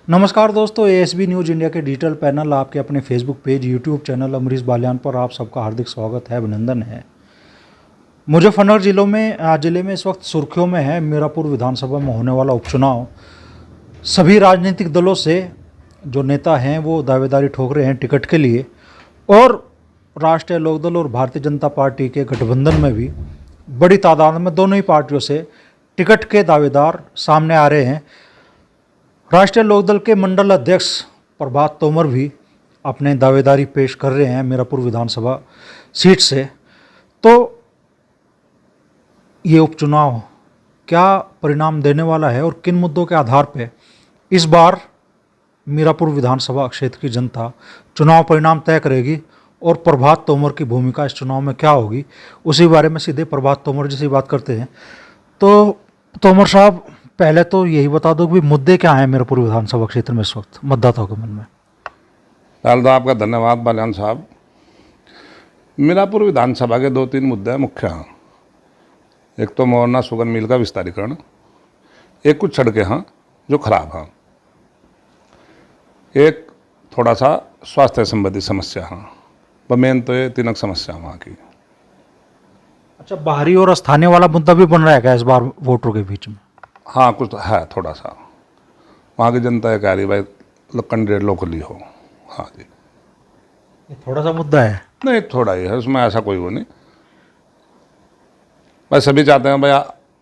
नमस्कार दोस्तों, ASB news India के डिजिटल पैनल आपके अपने Facebook page, YouTube channel Amrish Baliyan पर आप सबका हार्दिक स्वागत है, अभिनंदन है। मुजफ्फरनगर जिले में इस वक्त सुर्खियों में है मीरापुर विधानसभा में होने वाला उपचुनाव। सभी राजनीतिक दलों से जो नेता हैं वो दावेदारी ठोक रहे हैं टिकट के लिए, और राष्ट्रीय लोकदल और भारतीय जनता पार्टी के गठबंधन में भी बड़ी तादाद में दोनों ही पार्टियों से टिकट के दावेदार सामने आ रहे हैं। राष्ट्रीय लोकदल के मंडल अध्यक्ष प्रभात तोमर भी अपने दावेदारी पेश कर रहे हैं मीरापुर विधानसभा सीट से। तो ये उपचुनाव क्या परिणाम देने वाला है और किन मुद्दों के आधार पर इस बार मीरापुर विधानसभा क्षेत्र की जनता चुनाव परिणाम तय करेगी और प्रभात तोमर की भूमिका इस चुनाव में क्या होगी, उसी बारे में सीधे प्रभात तोमर जी से बात करते हैं। तो तोमर साहब, पहले तो यही बता दो कि मुद्दे क्या हैं मीरापुर विधानसभा क्षेत्र में इस वक्त मतदाताओं के मन में। पहले तो आपका धन्यवाद बालियान साहब। मीरापुर विधानसभा के 2-3 मुद्दे मुख्य हैं। एक तो मोहना शुगर मिल का विस्तारीकरण, एक कुछ सड़कें हैं जो खराब हैं, एक थोड़ा सा स्वास्थ्य संबंधी समस्या हैं। मेन तो ये 3 समस्या वहाँ की। अच्छा, बाहरी और स्थानीय वाला मुद्दा भी बन रहा है क्या इस बार वोटरों के बीच में? हाँ, कुछ तो है थोड़ा सा। वहाँ की जनता ये कह रही भाई कैंडिडेट लोकली हो। हाँ जी, ये थोड़ा सा मुद्दा है। नहीं, थोड़ा ही है, उसमें ऐसा कोई वो नहीं। भाई सभी चाहते हैं भाई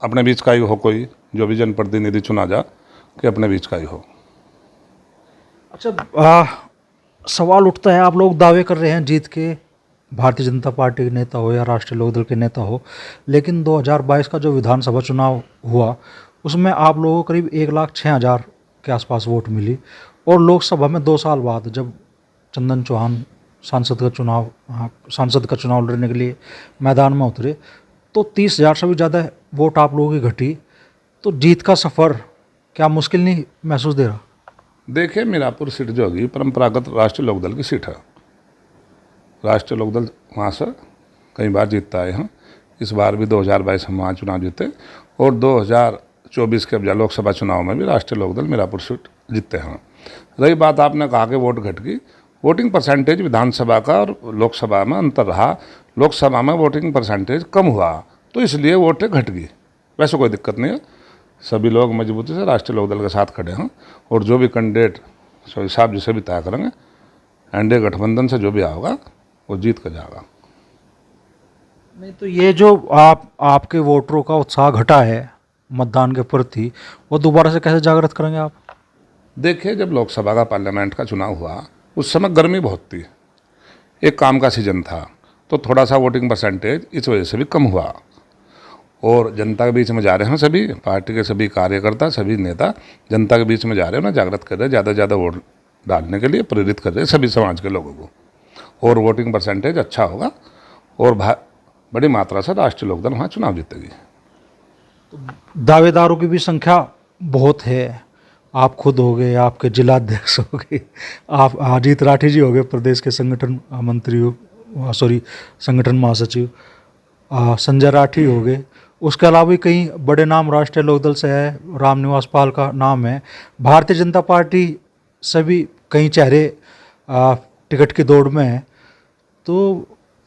अपने बीच का ही हो, कोई जो भी जनप्रतिनिधि चुना जा कि अपने बीच का ही हो। अच्छा, सवाल उठता है, आप लोग दावे कर रहे हैं जीत के, भारतीय जनता पार्टी के नेता हो या राष्ट्रीय लोकदल के नेता हो, लेकिन 2022 का जो विधानसभा चुनाव हुआ उसमें आप लोगों को करीब 1,06,000 के आसपास वोट मिली, और लोकसभा में 2 साल बाद जब चंदन चौहान सांसद का चुनाव लड़ने के लिए मैदान में उतरे तो 30,000 से भी ज़्यादा वोट आप लोगों की घटी। तो जीत का सफ़र क्या मुश्किल नहीं महसूस दे रहा? देखिए, मीरापुर सीट जो होगी परंपरागत राष्ट्रीय लोकदल की सीट है। राष्ट्रीय लोकदल वहाँ से कई बार जीतता है। यहाँ इस बार भी 2022 हम वहाँ चुनाव जीते, और 2024 के लोकसभा चुनाव में भी राष्ट्रीय लोकदल मीरापुर सीट जीतते हैं। रही बात आपने कहा कि वोट घट गई, वोटिंग परसेंटेज विधानसभा का और लोकसभा में अंतर रहा। लोकसभा में वोटिंग परसेंटेज कम हुआ तो इसलिए वोटें घट गई। वैसे कोई दिक्कत नहीं है, सभी लोग मजबूती से राष्ट्रीय लोकदल के साथ खड़े हैं, और जो भी कैंडिडेट साहब जिसे भी तय करेंगे, एनडीए गठबंधन से जो भी आएगा वो जीत कर जाएगा। नहीं तो ये जो आपके वोटरों का उत्साह घटा है मतदान के प्रति, वो दोबारा से कैसे जागृत करेंगे आप? देखिए, जब लोकसभा का पार्लियामेंट का चुनाव हुआ उस समय गर्मी बहुत थी, एक काम का सीजन था, तो थोड़ा सा वोटिंग परसेंटेज इस वजह से भी कम हुआ। और जनता के बीच में जा रहे हैं, सभी पार्टी के सभी कार्यकर्ता, सभी नेता जनता के बीच में जा रहे हैं, उन्हें जागृत कर रहे हैं, ज़्यादा से ज़्यादा वोट डालने के लिए प्रेरित कर रहे हैं सभी समाज के लोगों को, और वोटिंग परसेंटेज अच्छा होगा और बड़ी मात्रा से राष्ट्रीय लोकदल वहाँ चुनाव जीतेगी। तो दावेदारों की भी संख्या बहुत है। आप खुद हो गए, आपके जिलाध्यक्ष हो गए, आप अजीत राठी जी हो गए प्रदेश के संगठन महासचिव, संजय राठी हो गए, उसके अलावा भी कई बड़े नाम राष्ट्रीय लोकदल से है, रामनिवास पाल का नाम है, भारतीय जनता पार्टी से भी कई चेहरे टिकट की दौड़ में हैं। तो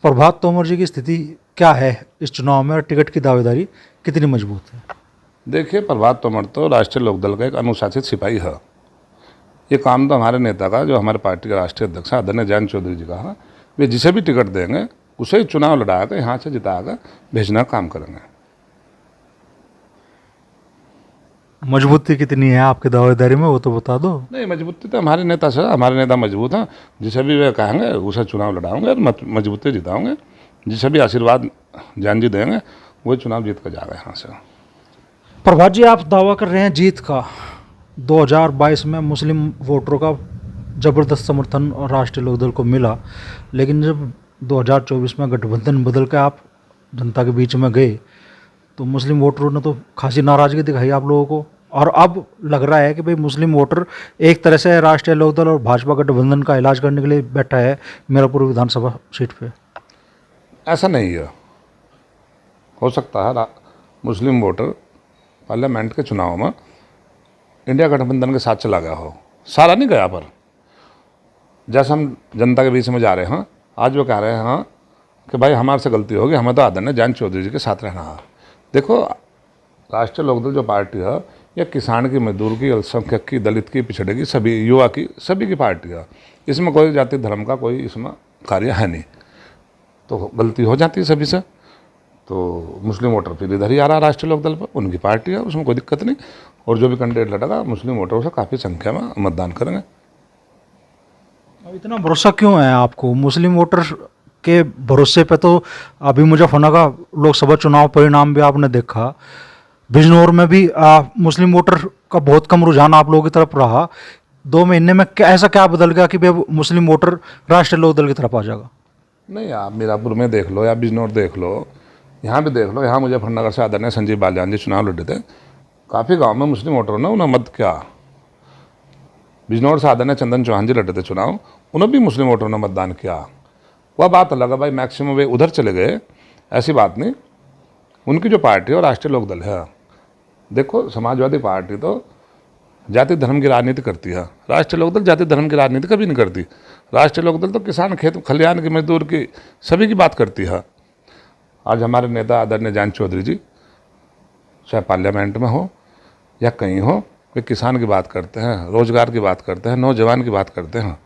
प्रभात तोमर जी की स्थिति क्या है इस चुनाव में, और टिकट की दावेदारी कितनी मजबूत है? देखिए, प्रभात तोमर तो राष्ट्रीय लोकदल का एक अनुशासित सिपाही है। ये काम तो हमारे नेता का, जो हमारे पार्टी के राष्ट्रीय अध्यक्ष आदरणीय जयंत चौधरी जी का है। वे जिसे भी टिकट देंगे उसे चुनाव लड़ाकर यहाँ से जिताकर भेजना काम करेंगे। मजबूती कितनी है आपके दावेदारी में, वो तो बता दो। नहीं, मजबूती तो हमारे नेता से, हमारे नेता मजबूत हैं। जिसे भी वे कहेंगे उसे चुनाव लड़ाऊंगे और मजबूती जिताऊंगे। जिसे भी आशीर्वाद जैन जी देंगे वो चुनाव जीत कर जाएगा यहाँ से। प्रभात जी, आप दावा कर रहे हैं जीत का। 2022 में मुस्लिम वोटरों का ज़बरदस्त समर्थन और राष्ट्रीय लोकदल को मिला, लेकिन जब 2024 में गठबंधन बदल के आप जनता के बीच में गए तो मुस्लिम वोटरों ने तो खासी नाराज़गी दिखाई आप लोगों को, और अब लग रहा है कि भाई मुस्लिम वोटर एक तरह से राष्ट्रीय लोकदल और भाजपा गठबंधन का इलाज करने के लिए बैठा है मीरापुर विधानसभा सीट पे। ऐसा नहीं है, हो सकता है मुस्लिम वोटर पार्लियामेंट के चुनाव में इंडिया गठबंधन के साथ चला गया हो, सारा नहीं गया, पर जैसे हम जनता के बीच में जा रहे हैं, आज वो कह रहे हैं हाँ कि भाई हमारे से गलती होगी, हमें तो आदरणीय जयंत चौधरी जी के साथ रहना है। देखो, राष्ट्रीय लोकदल जो पार्टी है, यह किसान की, मजदूर की, अल्पसंख्यक की, दलित की, पिछड़े की, सभी युवा की, सभी की पार्टी है। इसमें कोई जाति धर्म का कोई इसमें कार्य है नहीं, तो गलती हो जाती है सभी से। तो मुस्लिम वोटर फिर इधर ही आ रहा है राष्ट्रीय लोकदल पर, उनकी पार्टी है, उसमें कोई दिक्कत नहीं। और जो भी कैंडिडेट लड़ेगा मुस्लिम वोटरों से काफ़ी संख्या में मतदान करेंगे। अब इतना भरोसा क्यों है आपको मुस्लिम वोटर के भरोसे पे? तो अभी मुजफ्फरनगर का लोकसभा चुनाव परिणाम भी आपने देखा, बिजनौर में भी मुस्लिम वोटर का बहुत कम रुझान आप लोगों की तरफ रहा। 2 महीने में ऐसा क्या बदल गया कि भाई मुस्लिम वोटर राष्ट्रीय लोकदल की तरफ आ जाएगा? नहीं, आप मीरापुर में देख लो या बिजनौर देख लो, यहाँ भी देख लो। यहाँ मुजफ्फरनगर से आदरणीय संजीव बालियान जी चुनाव लड़े थे, काफ़ी गांव में मुस्लिम वोटरों ने उन्हें मत किया। बिजनौर से आदरणीय चंदन चौहान जी लड़े थे चुनाव, उन्हें भी मुस्लिम वोटरों ने मतदान किया। वह बात अलग है भाई, मैक्सिमम वे उधर चले गए, ऐसी बात नहीं। उनकी जो पार्टी है वो राष्ट्रीय लोकदल है। देखो, समाजवादी पार्टी तो जाति धर्म की राजनीति करती है, राष्ट्रीय लोकदल जाति धर्म की राजनीति कभी नहीं करती। राष्ट्रीय लोकदल तो किसान, खेत खलिहान की, मजदूर की, सभी की बात करती है। आज हमारे नेता आदरणीय जयंत चौधरी जी, चाहे पार्लियामेंट में हो या कहीं हो, वे किसान की बात करते हैं, रोजगार की बात करते हैं, नौजवान की बात करते हैं,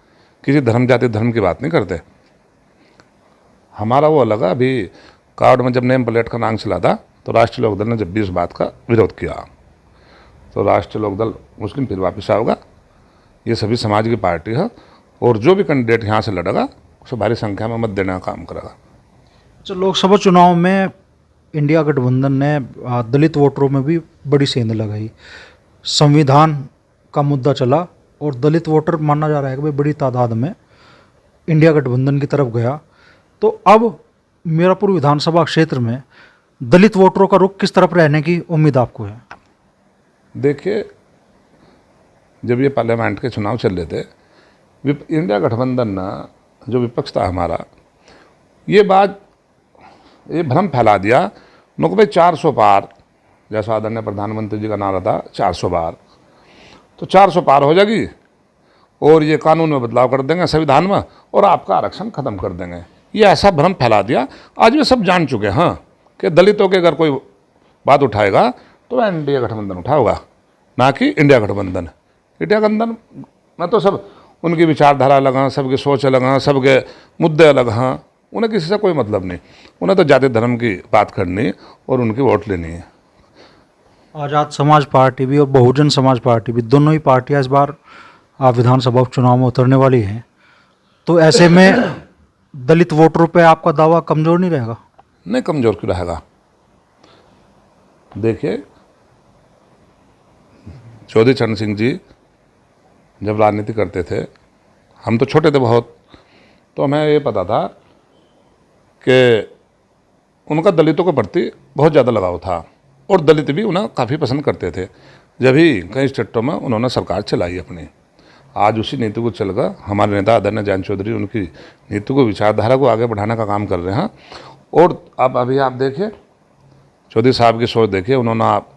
किसी धर्म जाति धर्म की बात नहीं करते। हमारा वो अलग है। अभी कार्ड में जब नेम प्लेट का नाम चला था, तो राष्ट्रीय लोकदल ने जब भी इस बात का विरोध किया, तो राष्ट्रीय लोकदल मुस्लिम फिर वापस आओगा। ये सभी समाज की पार्टी है, और जो भी कैंडिडेट यहाँ से लड़ेगा उसे भारी संख्या में मत देने का काम करेगा। अच्छा, लोकसभा चुनाव में इंडिया गठबंधन ने दलित वोटरों में भी बड़ी सेंध लगाई, संविधान का मुद्दा चला और दलित वोटर माना जा रहा है कि भाई बड़ी तादाद में इंडिया गठबंधन की तरफ गया। तो अब मीरापुर विधानसभा क्षेत्र में दलित वोटरों का रुख किस तरफ रहने की उम्मीद आपको है? देखिए, जब ये पार्लियामेंट के चुनाव चल रहे थे, इंडिया गठबंधन ने जो विपक्ष था हमारा, ये भ्रम फैला दिया नो कि भाई 400 पार, जैसा आदरणीय प्रधानमंत्री जी का नारा था 400 पार, तो 400 पार हो जाएगी और ये कानून में बदलाव कर देंगे, संविधान में, और आपका आरक्षण खत्म कर देंगे। ये ऐसा भ्रम फैला दिया। आज वे सब जान चुके हैं कि दलितों के अगर कोई बात उठाएगा तो एनडीए गठबंधन उठाओगा, ना कि इंडिया गठबंधन। इंडिया गठबंधन में तो सब उनकी विचारधारा अलग हैं, सबकी सोच अलग हैं, सबके मुद्दे अलग हैं, उन्हें किसी से कोई मतलब नहीं। उन्हें तो जाति धर्म की बात करनी और उनकी वोट लेनी है। आज़ाद समाज पार्टी भी और बहुजन समाज पार्टी भी, दोनों ही पार्टियां इस बार विधानसभा चुनाव में उतरने वाली हैं, तो ऐसे में दलित वोटरों पे आपका दावा कमज़ोर नहीं रहेगा? नहीं, कमज़ोर क्यों रहेगा? देखिए, चौधरी चरण सिंह जी जब राजनीति करते थे, हम तो छोटे थे बहुत, तो हमें ये पता था कि उनका दलितों के प्रति बहुत ज़्यादा लगाव था और दलित भी उन्हें काफ़ी पसंद करते थे। जब ही कई स्टेटों में उन्होंने सरकार चलाई अपनी, आज उसी नीति को चलकर हमारे नेता आदरणीय जयंत चौधरी उनकी नीति को, विचारधारा को आगे बढ़ाने का काम कर रहे हैं। और अब अभी आप देखिए, चौधरी साहब की सोच देखिए, उन्होंने आप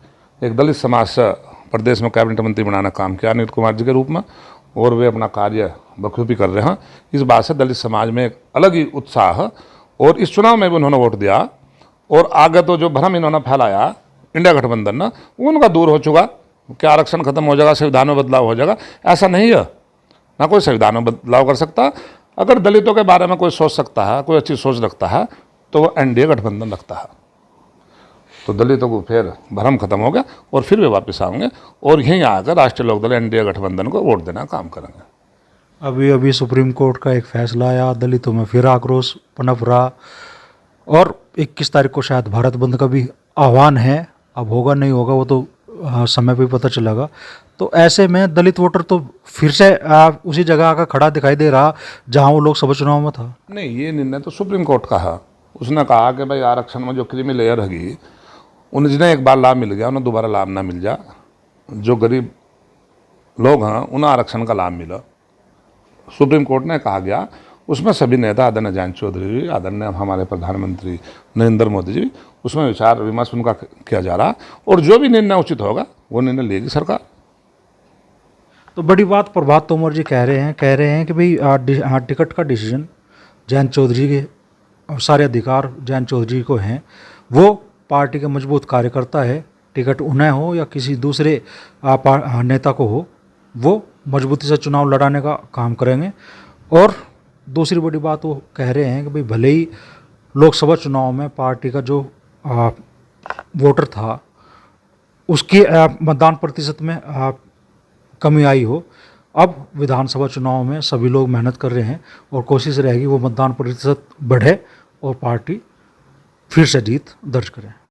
एक दलित समाज से प्रदेश में कैबिनेट मंत्री बनाने का काम किया नीत कुमार जी के रूप में, और वे अपना कार्य बखूबी कर रहे हैं। इस बात से दलित समाज में एक अलग ही उत्साह है, और इस चुनाव में भी उन्होंने वोट दिया। और आगे तो जो भ्रम इन्होंने फैलाया इंडिया गठबंधन ना, उनका दूर हो चुका कि आरक्षण खत्म हो जाएगा, संविधान में बदलाव हो जाएगा। ऐसा नहीं है, ना कोई संविधान में बदलाव कर सकता। अगर दलितों के बारे में कोई सोच सकता है, कोई अच्छी सोच रखता है, तो वो एनडीए गठबंधन रखता है। तो दलितों को फिर भ्रम खत्म हो गया और फिर वे वापस आएंगे और यहीं आकर राष्ट्रीय लोकदल एनडीए गठबंधन को वोट देना काम करेंगे। अभी अभी सुप्रीम कोर्ट का एक फैसला आया, दलितों में फिर आक्रोश पनप रहा, और 21 तारीख को शायद भारत बंद का भी आह्वान है। अब होगा नहीं होगा वो तो समय पे पता चलेगा। तो ऐसे में दलित वोटर तो फिर से उसी जगह आकर खड़ा दिखाई दे रहा जहां वो लोकसभा चुनाव में था। नहीं, ये निर्णय तो सुप्रीम कोर्ट का है। उसने कहा कि भाई आरक्षण में जो क्रीमी लेयर रहेगी, उन्हें जिन्हें एक बार लाभ मिल गया उन्हें दोबारा लाभ ना मिल जा। जो गरीब लोग हैं उन्हें आरक्षण का लाभ मिला, सुप्रीम कोर्ट ने कहा गया। उसमें सभी नेता आदरणीय जयंत चौधरी जी, आदरणीय हमारे प्रधानमंत्री नरेंद्र मोदी जी, उसमें विचार विमर्श उनका किया जा रहा, और जो भी निर्णय उचित होगा वो निर्णय लेगी सरकार। तो बड़ी बात प्रभात तोमर जी कह रहे हैं कि भाई टिकट का डिसीजन जयंत चौधरी के और सारे अधिकार जयंत चौधरी को हैं। वो पार्टी के मजबूत कार्यकर्ता है, टिकट उन्हें हो या किसी दूसरे नेता को हो, वो मजबूती से चुनाव लड़ाने का काम करेंगे। और दूसरी बड़ी बात वो कह रहे हैं कि भाई भले ही लोकसभा चुनाव में पार्टी का जो वोटर था उसके मतदान प्रतिशत में कमी आई हो, अब विधानसभा चुनाव में सभी लोग मेहनत कर रहे हैं और कोशिश रहेगी वो मतदान प्रतिशत बढ़े और पार्टी फिर से जीत दर्ज करे।